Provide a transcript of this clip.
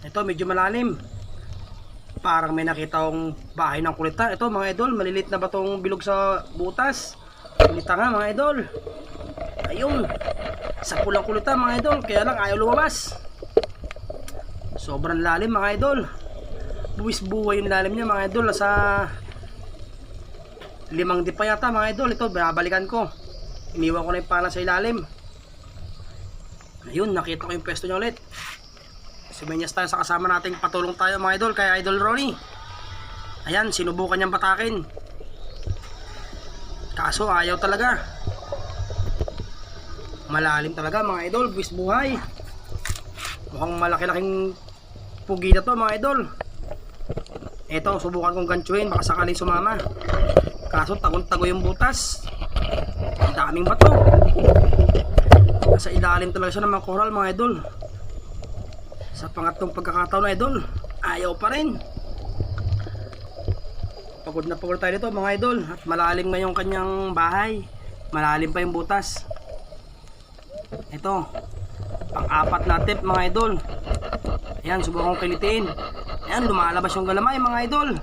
Ito medyo malalim. Parang may nakita akong bahay ng kulita. Ito mga idol, malilit na ba tong bilog sa butas? Kulita nga mga idol. Ayun. Sa pulang kulita mga idol, kaya lang ayaw lumabas. Sobrang lalim mga idol. Buwis buhay yung lalim niya mga idol. Sa 5 di pa yata mga idol. Ito babalikan ko. Iniwan ko na yung pala sa ilalim. Ayun, nakita ko yung pwesto niya ulit. Simenyas tayo sa kasama nating patulong tayo mga idol, kay Idol Ronnie. Ayan, sinubukan niyang patakin. Kaso ayaw talaga. Malalim talaga mga idol, buwis buhay. Mukhang malaki-laking pugi na to mga idol. Eto, subukan kong ganchuin, baka sakaling sumama. Kaso tagong-tago yung butas. Ang daming bato. Nasa ilalim talaga siya ng mga coral mga idol. Sa pangatlong pagkakataon na idol, ayaw pa rin. Pagod na pagod tayo dito mga idol. At malalim na yung kanyang bahay. Malalim pa yung butas. Ito, pang-apat na tip mga idol. Ayan, subukan kong kilitiin. Ayan, lumalabas yung galamay mga idol.